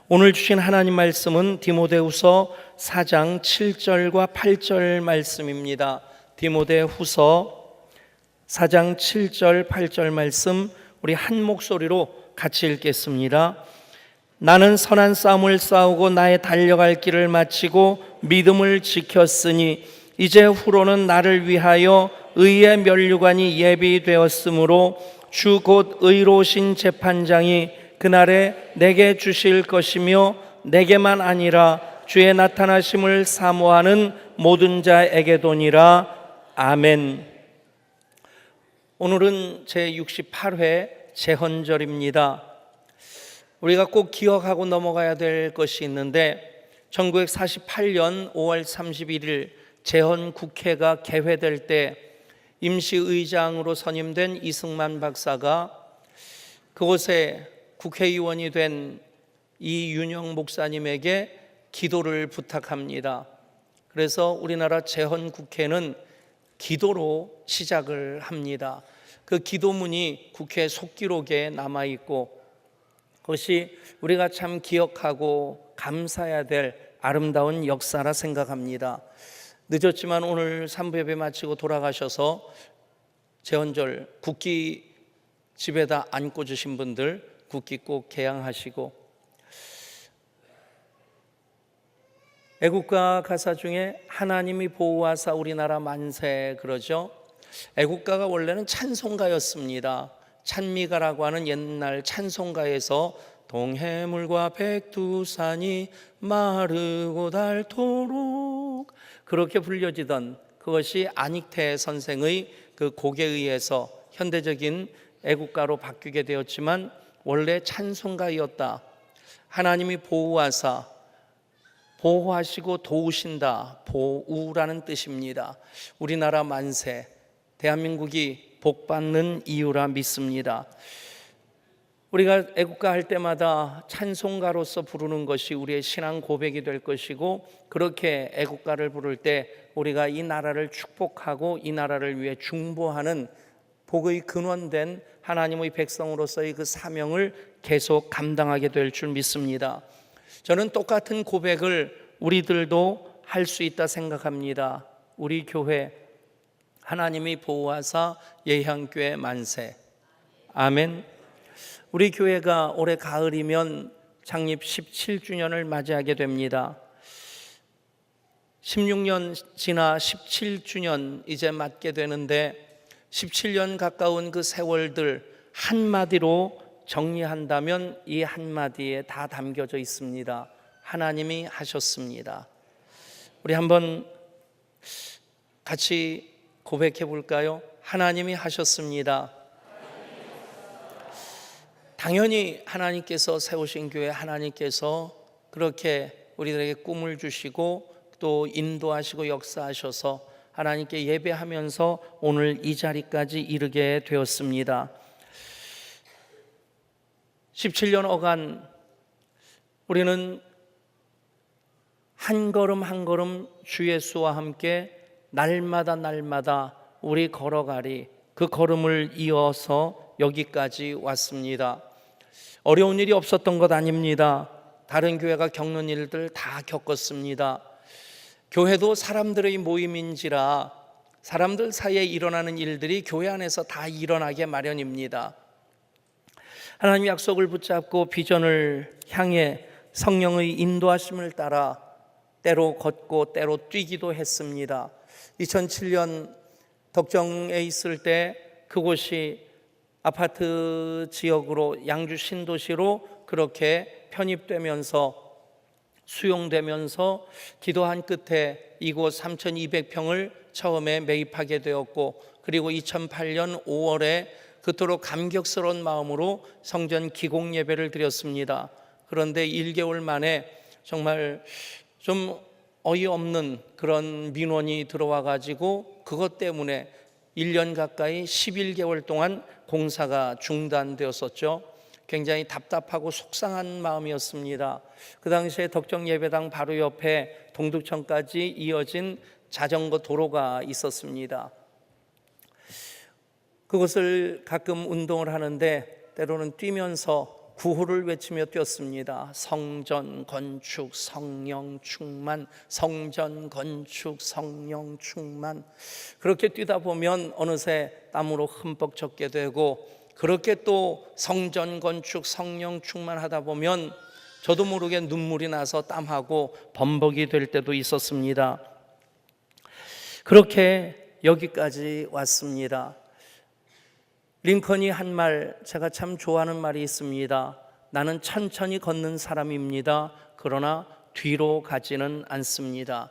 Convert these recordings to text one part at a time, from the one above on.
오늘 주신 하나님 말씀은 디모데후서 4장 7절과 8절 말씀입니다. 디모데후서 4장 7절 8절 말씀 우리 한 목소리로 같이 읽겠습니다. 나는 선한 싸움을 싸우고 나의 달려갈 길을 마치고 믿음을 지켰으니 이제 후로는 나를 위하여 의의 면류관이 예비되었으므로 주 곧 의로우신 재판장이 그날에 내게 주실 것이며 내게만 아니라 주의 나타나심을 사모하는 모든 자에게도니라. 아멘. 오늘은 제68회 제헌절입니다. 우리가 꼭 기억하고 넘어가야 될 것이 있는데 1948년 5월 31일 제헌국회가 개회될 때 임시의장으로 선임된 이승만 박사가 그곳에 국회의원이 된 이윤영 목사님에게 기도를 부탁합니다. 그래서 우리나라 제헌국회는 기도로 시작을 합니다. 그 기도문이 국회 속기록에 남아있고 그것이 우리가 참 기억하고 감사해야 될 아름다운 역사라 생각합니다. 늦었지만 오늘 3부 예배 마치고 돌아가셔서 제헌절 국기 집에다 안고 주신 분들 국기 꼭 개양하시고, 애국가 가사 중에 하나님이 보호하사 우리나라 만세 그러죠. 애국가가 원래는 찬송가였습니다. 찬미가라고 하는 옛날 찬송가에서 동해물과 백두산이 마르고 닳도록 그렇게 불려지던 그것이 안익태 선생의 그 곡에 의해서 현대적인 애국가로 바뀌게 되었지만 원래 찬송가였다. 하나님이 보호하사, 보호하시고 도우신다, 보우라는 뜻입니다. 우리나라 만세, 대한민국이 복받는 이유라 믿습니다. 우리가 애국가 할 때마다 찬송가로서 부르는 것이 우리의 신앙 고백이 될 것이고, 그렇게 애국가를 부를 때 우리가 이 나라를 축복하고 이 나라를 위해 중보하는 복의 근원된 하나님의 백성으로서의 그 사명을 계속 감당하게 될 줄 믿습니다. 저는 똑같은 고백을 우리들도 할 수 있다 생각합니다. 우리 교회 하나님이 보호하사 예향교회 만세. 아멘. 우리 교회가 올해 가을이면 창립 17주년을 맞이하게 됩니다. 16년 지나 17주년 이제 맞게 되는데 17년 가까운 그 세월들 한마디로 정리한다면 이 한마디에 다 담겨져 있습니다. 하나님이 하셨습니다. 우리 한번 같이 고백해 볼까요? 하나님이 하셨습니다. 당연히 하나님께서 세우신 교회, 하나님께서 그렇게 우리들에게 꿈을 주시고 또 인도하시고 역사하셔서 하나님께 예배하면서 오늘 이 자리까지 이르게 되었습니다. 17년 어간 우리는 한 걸음 한 걸음 주 예수와 함께 날마다 우리 걸어가리 그 걸음을 이어서 여기까지 왔습니다. 어려운 일이 없었던 것 아닙니다. 다른 교회가 겪는 일들 다 겪었습니다. 교회도 사람들의 모임인지라 사람들 사이에 일어나는 일들이 교회 안에서 다 일어나게 마련입니다. 하나님의 약속을 붙잡고 비전을 향해 성령의 인도하심을 따라 때로 걷고 때로 뛰기도 했습니다. 2007년 덕정에 있을 때 그곳이 아파트 지역으로 양주 신도시로 그렇게 편입되면서 수용되면서 기도한 끝에 이곳 3,200평을 처음에 매입하게 되었고, 그리고 2008년 5월에 그토록 감격스러운 마음으로 성전 기공 예배를 드렸습니다. 그런데 1개월 만에 정말 좀 어이없는 그런 민원이 들어와 가지고 그것 때문에 1년 가까이 11개월 동안 공사가 중단되었었죠. 굉장히 답답하고 속상한 마음이었습니다. 그 당시에 덕정 예배당 바로 옆에 동두천까지 이어진 자전거 도로가 있었습니다. 그것을 가끔 운동을 하는데 때로는 뛰면서 구호를 외치며 뛰었습니다. 성전 건축 성령 충만, 성전 건축 성령 충만. 그렇게 뛰다 보면 어느새 땀으로 흠뻑 젖게 되고, 그렇게 또 성전 건축 성령 충만하다 보면 저도 모르게 눈물이 나서 땀하고 범벅이 될 때도 있었습니다. 그렇게 여기까지 왔습니다. 링컨이 한 말, 제가 참 좋아하는 말이 있습니다. 나는 천천히 걷는 사람입니다. 그러나 뒤로 가지는 않습니다.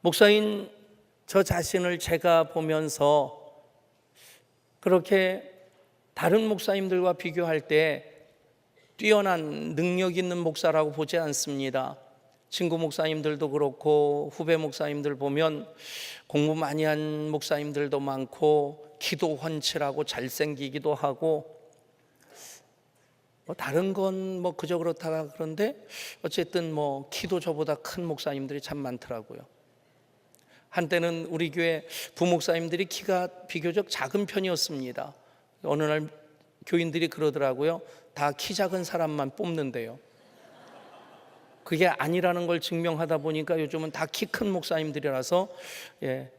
목사인 저 자신을 제가 보면서 그렇게 다른 목사님들과 비교할 때 뛰어난 능력 있는 목사라고 보지 않습니다. 친구 목사님들도 그렇고 후배 목사님들 보면 공부 많이 한 목사님들도 많고 키도 훤칠하고 잘생기기도 하고 다른 건 그저 그렇다가 그런데 어쨌든 키도 저보다 큰 목사님들이 참 많더라고요. 한때는 우리 교회 부목사님들이 키가 비교적 작은 편이었습니다. 어느 날 교인들이 그러더라고요. 다 키 작은 사람만 뽑는데요. 그게 아니라는 걸 증명하다 보니까 요즘은 다 키 큰 목사님들이라서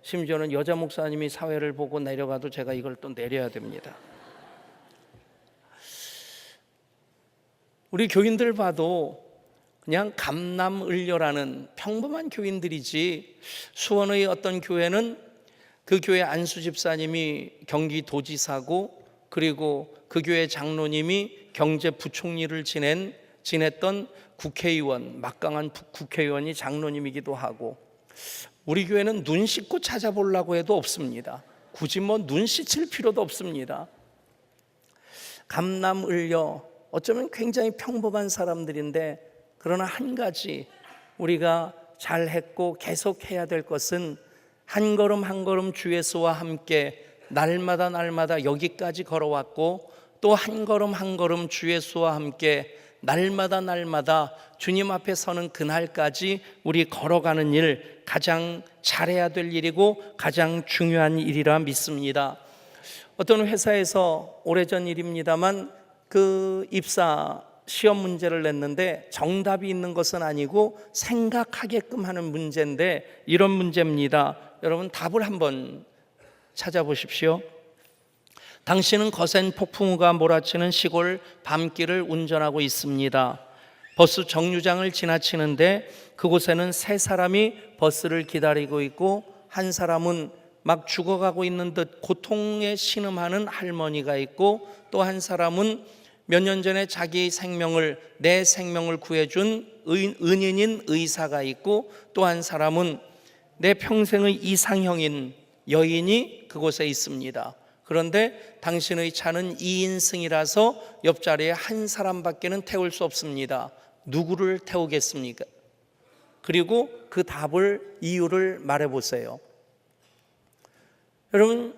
심지어는 여자 목사님이 사회를 보고 내려가도 제가 이걸 또 내려야 됩니다. 우리 교인들 봐도 그냥 감남을려라는 평범한 교인들이지, 수원의 어떤 교회는 그 교회 안수 집사님이 경기도지사고, 그리고 그 교회 장로님이 경제부총리를 지냈던 국회의원, 막강한 국회의원이 장로님이기도 하고, 우리 교회는 눈 씻고 찾아보려고 해도 없습니다. 굳이 눈 씻을 필요도 없습니다. 감남을려, 어쩌면 굉장히 평범한 사람들인데, 그러나 한 가지 우리가 잘했고 계속해야 될 것은 한 걸음 한 걸음 주 예수와 함께 날마다 여기까지 걸어왔고, 또 한 걸음 한 걸음 주 예수와 함께 날마다 주님 앞에 서는 그날까지 우리 걸어가는 일, 가장 잘해야 될 일이고 가장 중요한 일이라 믿습니다. 어떤 회사에서 오래전 일입니다만 그 입사 시험 문제를 냈는데 정답이 있는 것은 아니고 생각하게끔 하는 문제인데 이런 문제입니다. 여러분 답을 한번 찾아보십시오. 당신은 거센 폭풍우가 몰아치는 시골 밤길을 운전하고 있습니다. 버스 정류장을 지나치는데 그곳에는 세 사람이 버스를 기다리고 있고, 한 사람은 막 죽어가고 있는 듯 고통에 신음하는 할머니가 있고, 또 한 사람은 몇 년 전에 내 생명을 구해준 은인인 의사가 있고, 또 한 사람은 내 평생의 이상형인 여인이 그곳에 있습니다. 그런데 당신의 차는 2인승이라서 옆자리에 한 사람밖에는 태울 수 없습니다. 누구를 태우겠습니까? 그리고 그 이유를 말해보세요. 여러분,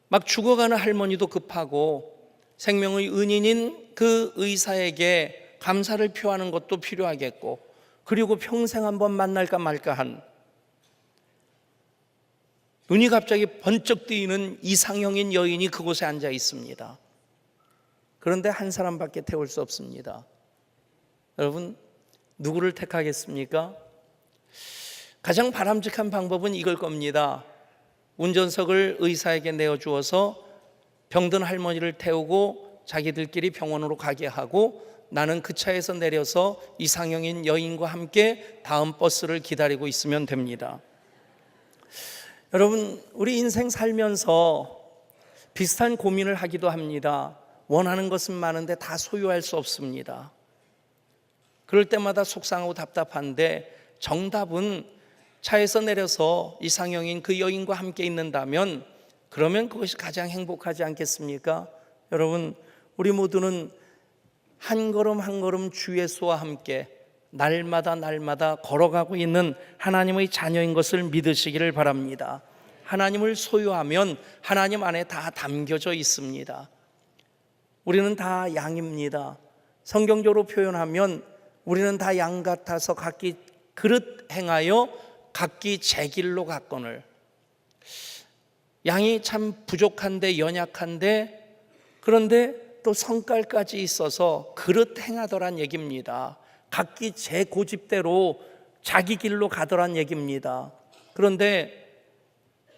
막 죽어가는 할머니도 급하고 생명의 은인인 그 의사에게 감사를 표하는 것도 필요하겠고, 그리고 평생 한번 만날까 말까한 눈이 갑자기 번쩍 뜨이는 이상형인 여인이 그곳에 앉아 있습니다. 그런데 한 사람밖에 태울 수 없습니다. 여러분, 누구를 택하겠습니까? 가장 바람직한 방법은 이걸 겁니다. 운전석을 의사에게 내어주어서 병든 할머니를 태우고 자기들끼리 병원으로 가게 하고, 나는 그 차에서 내려서 이상형인 여인과 함께 다음 버스를 기다리고 있으면 됩니다. 여러분, 우리 인생 살면서 비슷한 고민을 하기도 합니다. 원하는 것은 많은데 다 소유할 수 없습니다. 그럴 때마다 속상하고 답답한데, 정답은 차에서 내려서 이상형인 그 여인과 함께 있는다면 그러면 그것이 가장 행복하지 않겠습니까? 여러분, 우리 모두는 한 걸음 한 걸음 주 예수와 함께 날마다 걸어가고 있는 하나님의 자녀인 것을 믿으시기를 바랍니다. 하나님을 소유하면 하나님 안에 다 담겨져 있습니다. 우리는 다 양입니다. 성경적으로 표현하면 우리는 다 양 같아서 각기 그릇 행하여 각기 제 길로 갔거늘. 양이 참 부족한데 연약한데, 그런데 또 성깔까지 있어서 그릇 행하더란 얘기입니다. 각기 제 고집대로 자기 길로 가더란 얘기입니다. 그런데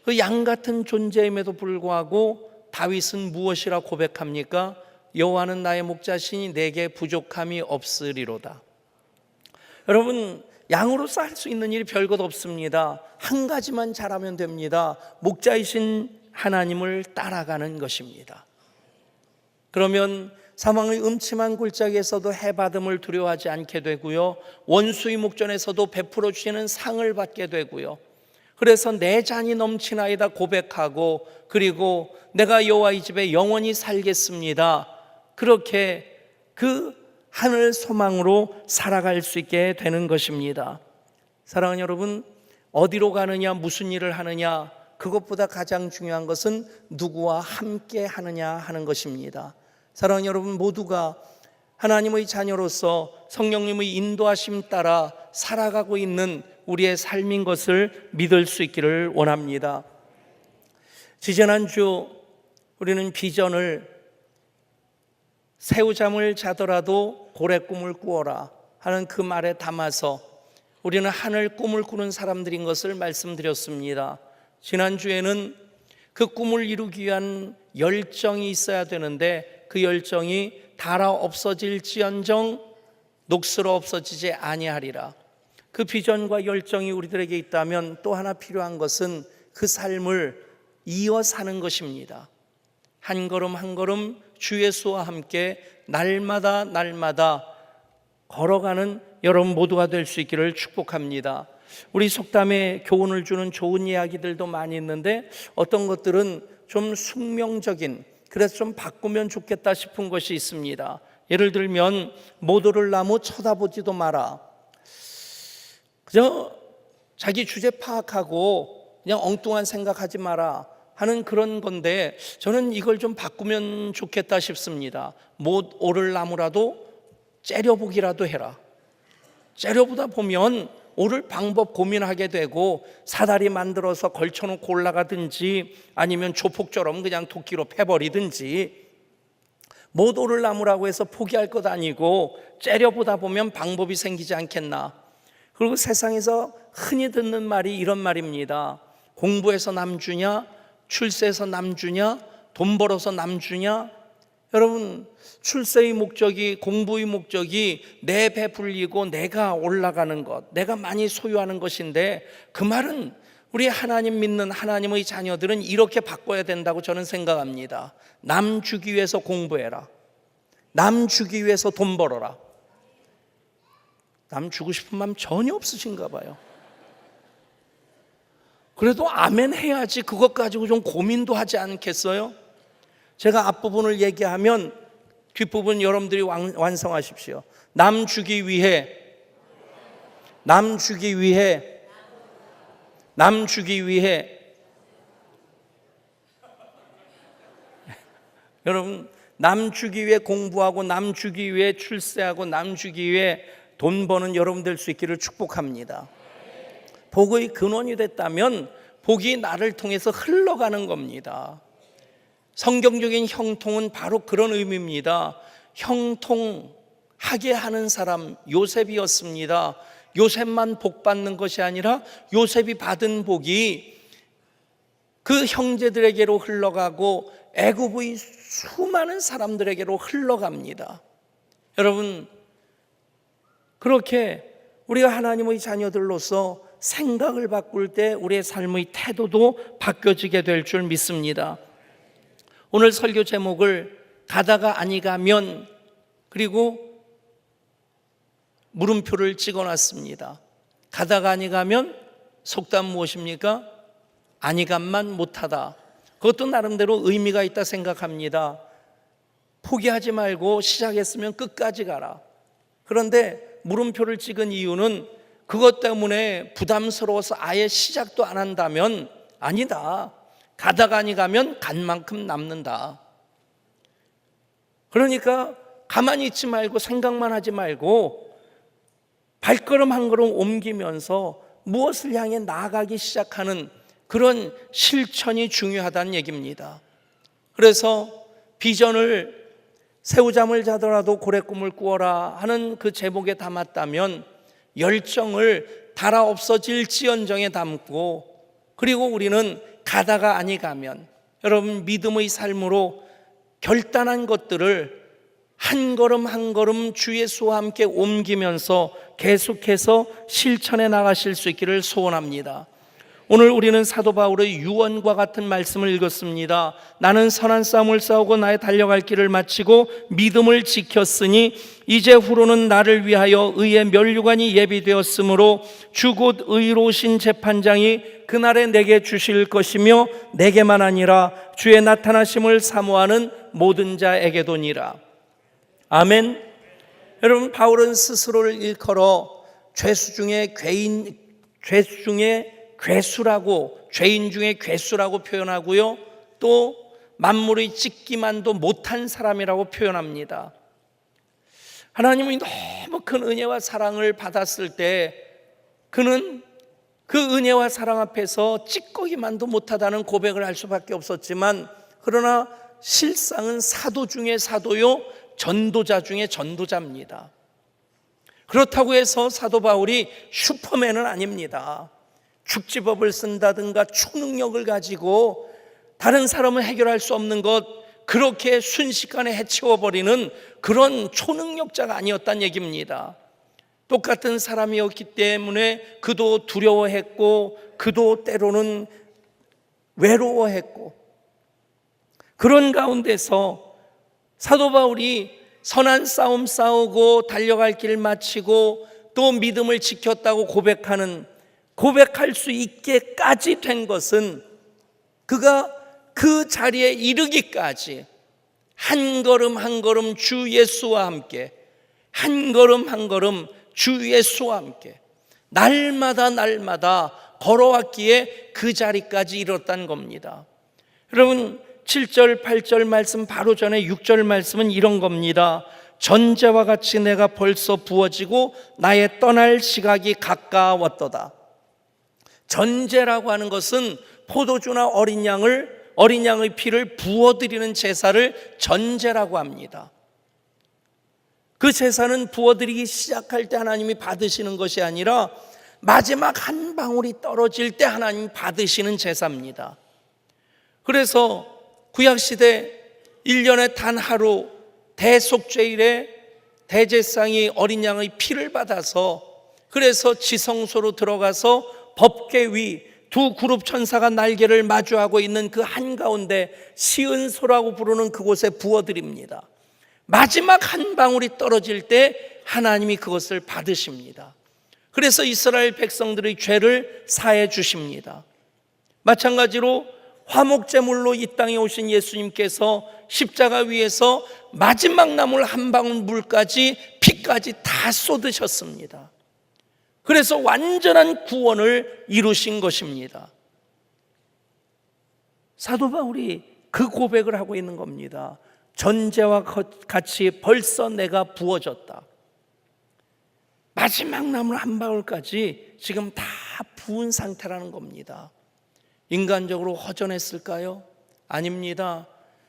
그 양 같은 존재임에도 불구하고 다윗은 무엇이라 고백합니까? 여호와는 나의 목자시니 내게 부족함이 없으리로다. 여러분, 양으로서 할 수 있는 일이 별것 없습니다. 한 가지만 잘하면 됩니다. 목자이신 하나님을 따라가는 것입니다. 그러면 사망의 음침한 골짜기에서도 해받음을 두려워하지 않게 되고요, 원수의 목전에서도 베풀어 주시는 상을 받게 되고요, 그래서 내 잔이 넘치나이다 고백하고, 그리고 내가 여호와의 집에 영원히 살겠습니다, 그렇게 그 하늘 소망으로 살아갈 수 있게 되는 것입니다. 사랑하는 여러분, 어디로 가느냐, 무슨 일을 하느냐, 그것보다 가장 중요한 것은 누구와 함께 하느냐 하는 것입니다. 사랑하는 여러분, 모두가 하나님의 자녀로서 성령님의 인도하심 따라 살아가고 있는 우리의 삶인 것을 믿을 수 있기를 원합니다. 지지난주 우리는 비전을 새우잠을 자더라도 고래 꿈을 꾸어라 하는 그 말에 담아서 우리는 하늘 꿈을 꾸는 사람들인 것을 말씀드렸습니다. 지난주에는 그 꿈을 이루기 위한 열정이 있어야 되는데 그 열정이 닳아 없어질지언정 녹슬어 없어지지 아니하리라. 그 비전과 열정이 우리들에게 있다면 또 하나 필요한 것은 그 삶을 이어 사는 것입니다. 한 걸음 한 걸음 주 예수와 함께 날마다 걸어가는 여러분 모두가 될 수 있기를 축복합니다. 우리 속담에 교훈을 주는 좋은 이야기들도 많이 있는데 어떤 것들은 좀 숙명적인, 그래서 좀 바꾸면 좋겠다 싶은 것이 있습니다. 예를 들면 못 오를 나무 쳐다보지도 마라. 그저 자기 주제 파악하고 그냥 엉뚱한 생각하지 마라 하는 그런 건데, 저는 이걸 좀 바꾸면 좋겠다 싶습니다. 못 오를 나무라도 째려보기라도 해라. 째려보다 보면 오를 방법 고민하게 되고 사다리 만들어서 걸쳐놓고 올라가든지 아니면 조폭처럼 그냥 도끼로 패버리든지, 못 오를 나무라고 해서 포기할 것 아니고 째려보다 보면 방법이 생기지 않겠나. 그리고 세상에서 흔히 듣는 말이 이런 말입니다. 공부해서 남주냐, 출세해서 남주냐, 돈 벌어서 남주냐. 여러분, 출세의 목적이, 공부의 목적이 내 배 불리고 내가 올라가는 것, 내가 많이 소유하는 것인데, 그 말은 우리 하나님 믿는 하나님의 자녀들은 이렇게 바꿔야 된다고 저는 생각합니다. 남 주기 위해서 공부해라. 남 주기 위해서 돈 벌어라. 남 주고 싶은 마음 전혀 없으신가 봐요. 그래도 아멘 해야지 그것 가지고 좀 고민도 하지 않겠어요? 제가 앞부분을 얘기하면 뒷부분 여러분들이 완성하십시오. 남 주기 위해, 남 주기 위해, 남 주기 위해. 여러분, 남 주기 위해 공부하고 남 주기 위해 출세하고 남 주기 위해 돈 버는 여러분 될 수 있기를 축복합니다. 복의 근원이 됐다면 복이 나를 통해서 흘러가는 겁니다. 성경적인 형통은 바로 그런 의미입니다. 형통하게 하는 사람 요셉이었습니다. 요셉만 복 받는 것이 아니라 요셉이 받은 복이 그 형제들에게로 흘러가고 애굽의 수많은 사람들에게로 흘러갑니다. 여러분, 그렇게 우리가 하나님의 자녀들로서 생각을 바꿀 때 우리의 삶의 태도도 바뀌어지게 될 줄 믿습니다. 오늘 설교 제목을 가다가 아니 가면, 그리고 물음표를 찍어놨습니다. 가다가 아니 가면 속담 무엇입니까? 아니 감만 못하다. 그것도 나름대로 의미가 있다 생각합니다. 포기하지 말고 시작했으면 끝까지 가라. 그런데 물음표를 찍은 이유는 그것 때문에 부담스러워서 아예 시작도 안 한다면 아니다. 가다가 아니 가면 간 만큼 남는다. 그러니까 가만히 있지 말고 생각만 하지 말고 발걸음 한 걸음 옮기면서 무엇을 향해 나아가기 시작하는 그런 실천이 중요하다는 얘기입니다. 그래서 비전을 새우잠을 자더라도 고래꿈을 꾸어라 하는 그 제목에 담았다면 열정을 달아 없어질지언정에 담고, 그리고 우리는 가다가 아니 가면, 여러분 믿음의 삶으로 결단한 것들을 한 걸음 한 걸음 주 예수와 함께 옮기면서 계속해서 실천해 나가실 수 있기를 소원합니다. 오늘 우리는 사도 바울의 유언과 같은 말씀을 읽었습니다. 나는 선한 싸움을 싸우고 나의 달려갈 길을 마치고 믿음을 지켰으니 이제 후로는 나를 위하여 의의 면류관이 예비되었으므로 주 곧 의로우신 재판장이 그날에 내게 주실 것이며 내게만 아니라 주의 나타나심을 사모하는 모든 자에게도니라. 아멘. 여러분, 바울은 스스로를 일컬어 죄수 중에 죄인 중에 괴수라고 표현하고요, 또 만물의 찢기만도 못한 사람이라고 표현합니다. 하나님이 너무 큰 은혜와 사랑을 받았을 때 그는 그 은혜와 사랑 앞에서 찌꺼기만도 못하다는 고백을 할 수밖에 없었지만, 그러나 실상은 사도 중에 사도요, 전도자 중에 전도자입니다. 그렇다고 해서 사도 바울이 슈퍼맨은 아닙니다. 축지법을 쓴다든가 초능력을 가지고 다른 사람은 해결할 수 없는 것 그렇게 순식간에 해치워버리는 그런 초능력자가 아니었다는 얘기입니다. 똑같은 사람이었기 때문에 그도 두려워했고, 그도 때로는 외로워했고, 그런 가운데서 사도 바울이 선한 싸움 싸우고 달려갈 길 마치고 또 믿음을 지켰다고 고백할 수 있게까지 된 것은 그가 그 자리에 이르기까지 한 걸음 한 걸음 주 예수와 함께, 한 걸음 한 걸음 주 예수와 함께 날마다 걸어왔기에 그 자리까지 이뤘다는 겁니다. 여러분, 7절 8절 말씀 바로 전에 6절 말씀은 이런 겁니다. 전제와 같이 내가 벌써 부어지고 나의 떠날 시각이 가까웠도다. 전제라고 하는 것은 포도주나 어린 양의 피를 부어드리는 제사를 전제라고 합니다. 그 제사는 부어드리기 시작할 때 하나님이 받으시는 것이 아니라 마지막 한 방울이 떨어질 때 하나님이 받으시는 제사입니다. 그래서 구약시대 1년에 단 하루 대속죄일에 대제사장이 어린 양의 피를 받아서, 그래서 지성소로 들어가서 법궤 위 두 그룹 천사가 날개를 마주하고 있는 그 한가운데 시은소라고 부르는 그곳에 부어드립니다. 마지막 한 방울이 떨어질 때 하나님이 그것을 받으십니다. 그래서 이스라엘 백성들의 죄를 사해 주십니다. 마찬가지로 화목제물로 이 땅에 오신 예수님께서 십자가 위에서 마지막 남을 한 방울 물까지 피까지 다 쏟으셨습니다. 그래서 완전한 구원을 이루신 것입니다. 사도 바울이 그 고백을 하고 있는 겁니다. 전제와 같이 벌써 내가 부어졌다. 마지막 남을 한 방울까지 지금 다 부은 상태라는 겁니다. 인간적으로 허전했을까요? 아닙니다.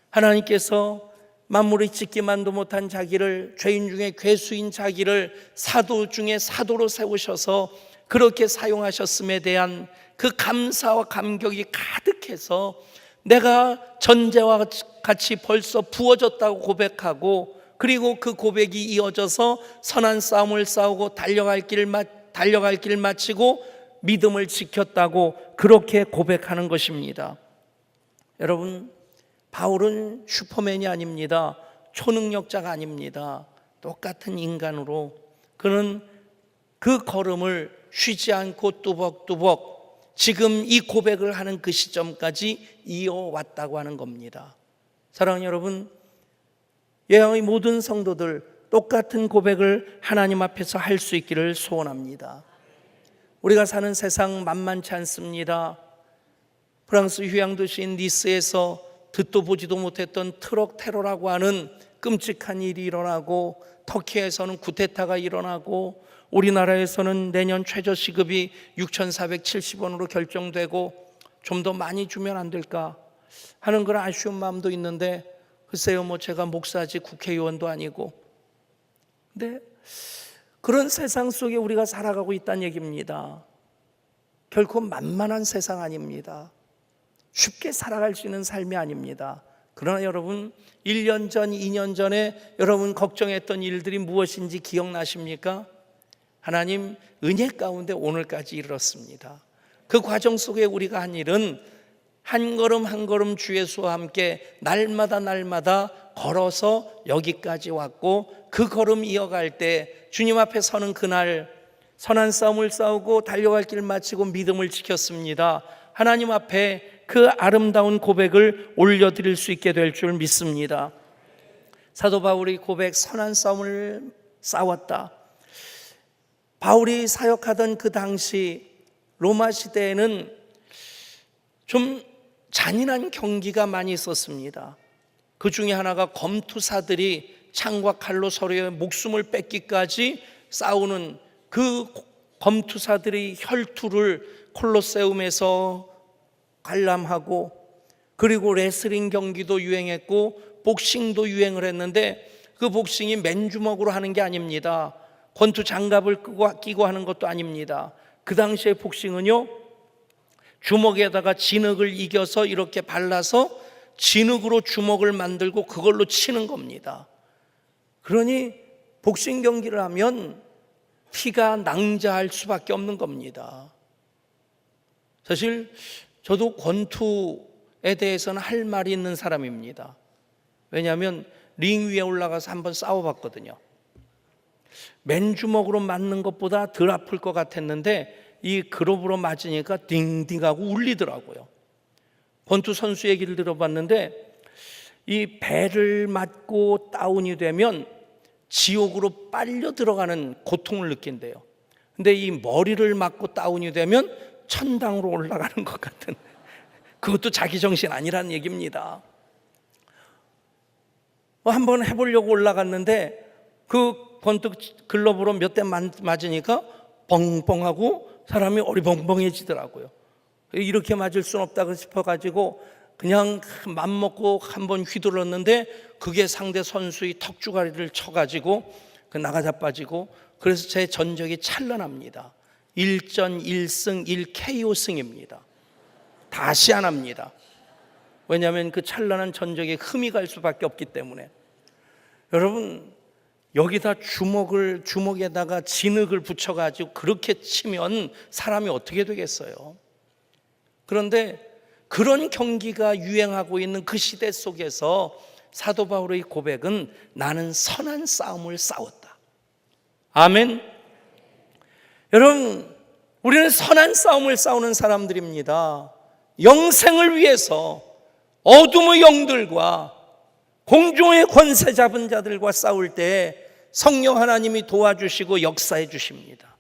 하나님께서 만물의 찢기만도 못한 자기를, 죄인 중에 괴수인 자기를 사도 중에 사도로 세우셔서 그렇게 사용하셨음에 대한 그 감사와 감격이 가득해서 내가 전제와 같이 벌써 부어졌다고 고백하고, 그리고 그 고백이 이어져서 선한 싸움을 싸우고 달려갈 길 마치고 믿음을 지켰다고 그렇게 고백하는 것입니다. 여러분, 바울은 슈퍼맨이 아닙니다. 초능력자가 아닙니다. 똑같은 인간으로 그는 그 걸음을 쉬지 않고 뚜벅뚜벅 지금 이 고백을 하는 그 시점까지 이어왔다고 하는 겁니다. 사랑하는 여러분, 예언의 모든 성도들 똑같은 고백을 하나님 앞에서 할 수 있기를 소원합니다. 우리가 사는 세상 만만치 않습니다. 프랑스 휴양도시인 니스에서 듣도 보지도 못했던 트럭 테러라고 하는 끔찍한 일이 일어나고, 터키에서는 쿠데타가 일어나고, 우리나라에서는 내년 최저시급이 6,470원으로 결정되고 좀 더 많이 주면 안 될까 하는 그런 아쉬운 마음도 있는데, 글쎄요, 뭐 제가 목사지 국회의원도 아니고. 근데 그런 세상 속에 우리가 살아가고 있다는 얘기입니다. 결코 만만한 세상 아닙니다. 쉽게 살아갈 수 있는 삶이 아닙니다. 그러나 여러분, 1년 전, 2년 전에 여러분 걱정했던 일들이 무엇인지 기억나십니까? 하나님 은혜 가운데 오늘까지 이르렀습니다. 그 과정 속에 우리가 한 일은 한 걸음 한 걸음 주 예수와 함께 날마다 걸어서 여기까지 왔고, 그 걸음 이어갈 때 주님 앞에 서는 그날 선한 싸움을 싸우고 달려갈 길 마치고 믿음을 지켰습니다. 하나님 앞에 그 아름다운 고백을 올려드릴 수 있게 될 줄 믿습니다. 사도 바울의 고백, 선한 싸움을 싸웠다. 바울이 사역하던 그 당시 로마 시대에는 좀 잔인한 경기가 많이 있었습니다. 그 중에 하나가 검투사들이 창과 칼로 서로의 목숨을 뺏기까지 싸우는 그 검투사들의 혈투를 콜로세움에서 관람하고, 그리고 레슬링 경기도 유행했고 복싱도 유행을 했는데, 그 복싱이 맨주먹으로 하는 게 아닙니다. 권투 장갑을 끼고 하는 것도 아닙니다. 그 당시의 복싱은요, 주먹에다가 진흙을 이겨서 이렇게 발라서 진흙으로 주먹을 만들고 그걸로 치는 겁니다. 그러니 복싱 경기를 하면 피가 낭자할 수밖에 없는 겁니다. 사실 저도 권투에 대해서는 할 말이 있는 사람입니다. 왜냐하면 링 위에 올라가서 한번 싸워봤거든요. 맨주먹으로 맞는 것보다 덜 아플 것 같았는데 이 그롭으로 맞으니까 딩딩하고 울리더라고요. 권투 선수 얘기를 들어봤는데, 이 배를 맞고 다운이 되면 지옥으로 빨려 들어가는 고통을 느낀대요. 근데 이 머리를 맞고 다운이 되면 천당으로 올라가는 것 같은, 그것도 자기 정신 아니라는 얘기입니다. 한번 해보려고 올라갔는데 그 권투 글러브로 몇 대 맞으니까 뻥뻥하고 사람이 어리벙벙해지더라고요. 이렇게 맞을 수는 없다고 싶어가지고 그냥 맘먹고 한번 휘둘렀는데, 그게 상대 선수의 턱주가리를 쳐가지고 나가자빠지고, 그래서 제 전적이 찬란합니다. 1전 1승 1KO승입니다. 다시 안 합니다. 왜냐하면 그 찬란한 전적에 흠이 갈 수밖에 없기 때문에. 여러분, 여기다 주먹에다가 진흙을 붙여가지고 그렇게 치면 사람이 어떻게 되겠어요? 그런데 그런 경기가 유행하고 있는 그 시대 속에서 사도 바울의 고백은 나는 선한 싸움을 싸웠다. 아멘. 여러분, 우리는 선한 싸움을 싸우는 사람들입니다. 영생을 위해서 어둠의 영들과 공중의 권세 잡은 자들과 싸울 때 성령 하나님이 도와주시고 역사해 주십니다.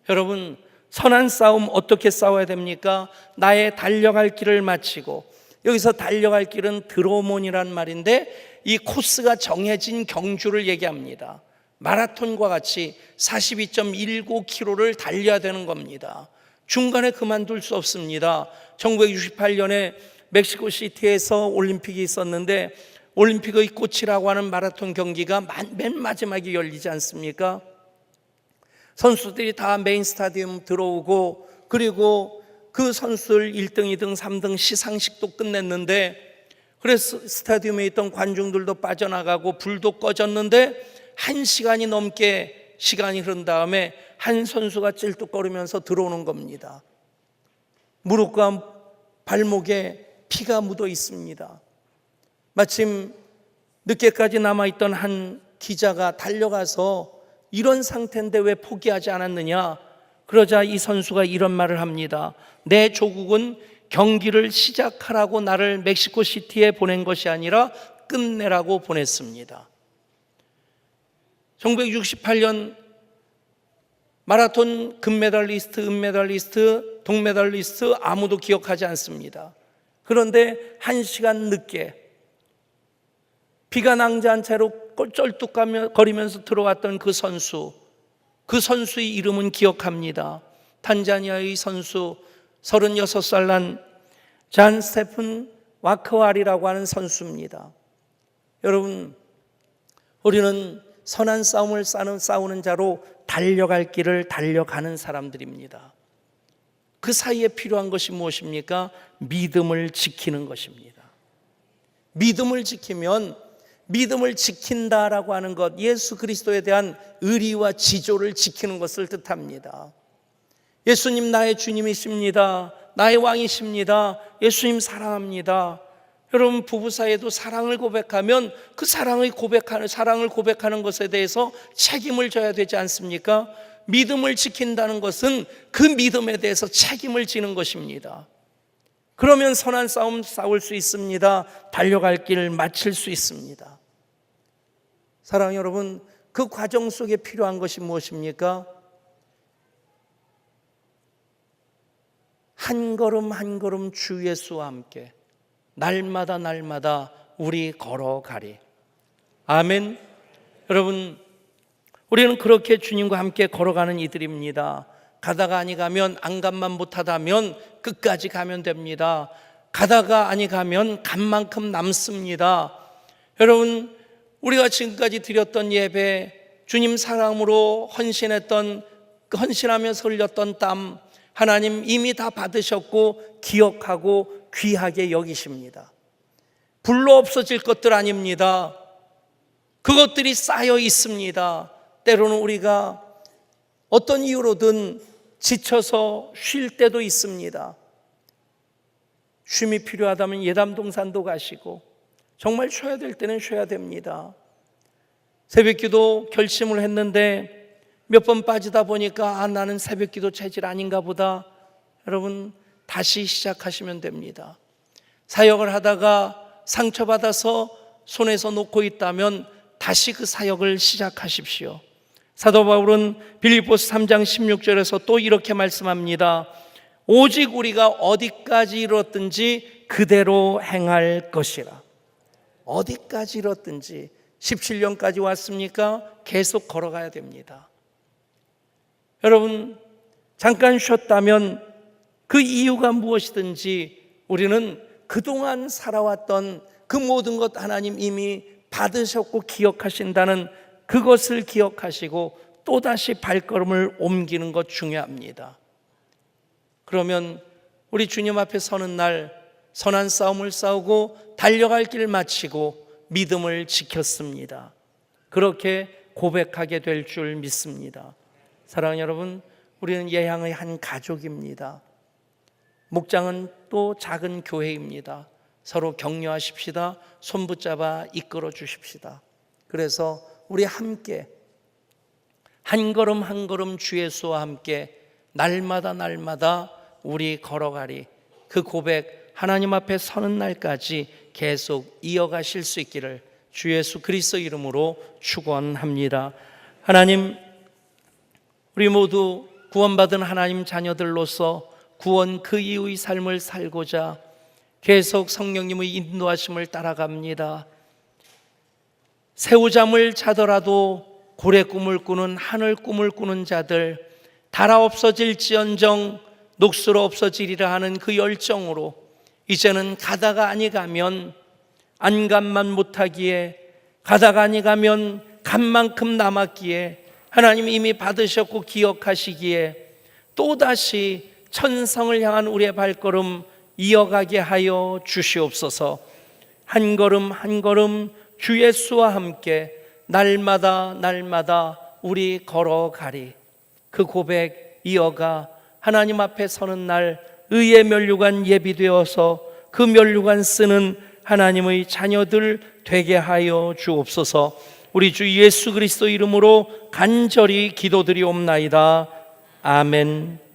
여러분, 선한 싸움 어떻게 싸워야 됩니까? 나의 달려갈 길을 마치고, 여기서 달려갈 길은 드로몬이란 말인데 이 코스가 정해진 경주를 얘기합니다. 마라톤과 같이 42.19km를 달려야 되는 겁니다. 중간에 그만둘 수 없습니다. 1968년에 멕시코시티에서 올림픽이 있었는데, 올림픽의 꽃이라고 하는 마라톤 경기가 맨 마지막에 열리지 않습니까? 선수들이 다 메인 스타디움 들어오고, 그리고 그 선수들 1등, 2등, 3등 시상식도 끝냈는데, 그래서 스타디움에 있던 관중들도 빠져나가고 불도 꺼졌는데 1시간이 넘게 시간이 흐른 다음에 한 선수가 찔뚝거리면서 들어오는 겁니다. 무릎과 발목에 피가 묻어 있습니다. 마침 늦게까지 남아있던 한 기자가 달려가서 이런 상태인데 왜 포기하지 않았느냐? 그러자 이 선수가 이런 말을 합니다. 내 조국은 경기를 시작하라고 나를 멕시코시티에 보낸 것이 아니라 끝내라고 보냈습니다. 1968년 마라톤 금메달리스트, 은메달리스트, 동메달리스트 아무도 기억하지 않습니다. 그런데 1시간 늦게 비가 낭자한 채로 쩔뚝거리면서 들어왔던 그 선수의 이름은 기억합니다. 탄자니아의 선수 36살 난 잔 스테픈 와크와리라고 하는 선수입니다. 여러분, 우리는 선한 싸움을 싸우는 자로 달려갈 길을 달려가는 사람들입니다. 그 사이에 필요한 것이 무엇입니까? 믿음을 지키는 것입니다. 믿음을 지키면, 믿음을 지킨다라고 하는 것, 예수 그리스도에 대한 의리와 지조를 지키는 것을 뜻합니다. 예수님 나의 주님이십니다. 나의 왕이십니다. 예수님 사랑합니다. 여러분, 부부 사이에도 사랑을 고백하면 그 사랑을 고백하는 것에 대해서 책임을 져야 되지 않습니까? 믿음을 지킨다는 것은 그 믿음에 대해서 책임을 지는 것입니다. 그러면 선한 싸움 싸울 수 있습니다. 달려갈 길을 마칠 수 있습니다. 사랑하는 여러분, 그 과정 속에 필요한 것이 무엇입니까? 한 걸음 한 걸음 주 예수와 함께 날마다 날마다 우리 걸어가리. 아멘. 여러분, 우리는 그렇게 주님과 함께 걸어가는 이들입니다. 가다가 아니 가면 안간만 못하다면 끝까지 가면 됩니다. 가다가 아니 가면 간 만큼 남습니다. 여러분, 우리가 지금까지 드렸던 예배, 주님 사랑으로 헌신하면서 흘렸던 땀, 하나님 이미 다 받으셨고 기억하고 귀하게 여기십니다. 불로 없어질 것들 아닙니다. 그것들이 쌓여 있습니다. 때로는 우리가 어떤 이유로든 지쳐서 쉴 때도 있습니다. 쉼이 필요하다면 예담동산도 가시고, 정말 쉬어야 될 때는 쉬어야 됩니다. 새벽기도 결심을 했는데 몇 번 빠지다 보니까 나는 새벽기도 체질 아닌가 보다. 여러분, 다시 시작하시면 됩니다. 사역을 하다가 상처받아서 손에서 놓고 있다면 다시 그 사역을 시작하십시오. 사도 바울은 빌립보서 3장 16절에서 또 이렇게 말씀합니다. 오직 우리가 어디까지 이뤘든지 그대로 행할 것이라. 어디까지 이뤘든지 17년까지 왔습니까? 계속 걸어가야 됩니다. 여러분, 잠깐 쉬었다면 그 이유가 무엇이든지 우리는 그동안 살아왔던 그 모든 것 하나님 이미 받으셨고 기억하신다는 그것을 기억하시고 또다시 발걸음을 옮기는 것 중요합니다. 그러면 우리 주님 앞에 서는 날 선한 싸움을 싸우고 달려갈 길을 마치고 믿음을 지켰습니다. 그렇게 고백하게 될 줄 믿습니다. 사랑하는 여러분, 우리는 예향의 한 가족입니다. 목장은 또 작은 교회입니다. 서로 격려하십시다. 손 붙잡아 이끌어 주십시다. 그래서 우리 함께 한 걸음 한 걸음 주 예수와 함께 날마다 날마다 우리 걸어가리. 그 고백 하나님 앞에 서는 날까지 계속 이어가실 수 있기를 주 예수 그리스도 이름으로 축원합니다. 하나님, 우리 모두 구원받은 하나님 자녀들로서 구원 그 이후의 삶을 살고자 계속 성령님의 인도하심을 따라갑니다. 새우잠을 자더라도 고래 꿈을 꾸는 하늘 꿈을 꾸는 자들, 달아 없어질지언정 녹수로 없어지리라 하는 그 열정으로 이제는 가다가 아니 가면 안간만 못하기에, 가다가 아니 가면 간 만큼 남았기에, 하나님 이미 받으셨고 기억하시기에 또다시 천성을 향한 우리의 발걸음 이어가게 하여 주시옵소서. 한 걸음 한 걸음 주 예수와 함께 날마다 날마다 우리 걸어가리. 그 고백 이어가 하나님 앞에 서는 날 의의 면류관 예비되어서 그 면류관 쓰는 하나님의 자녀들 되게 하여 주옵소서. 우리 주 예수 그리스도 이름으로 간절히 기도드리옵나이다. 아멘.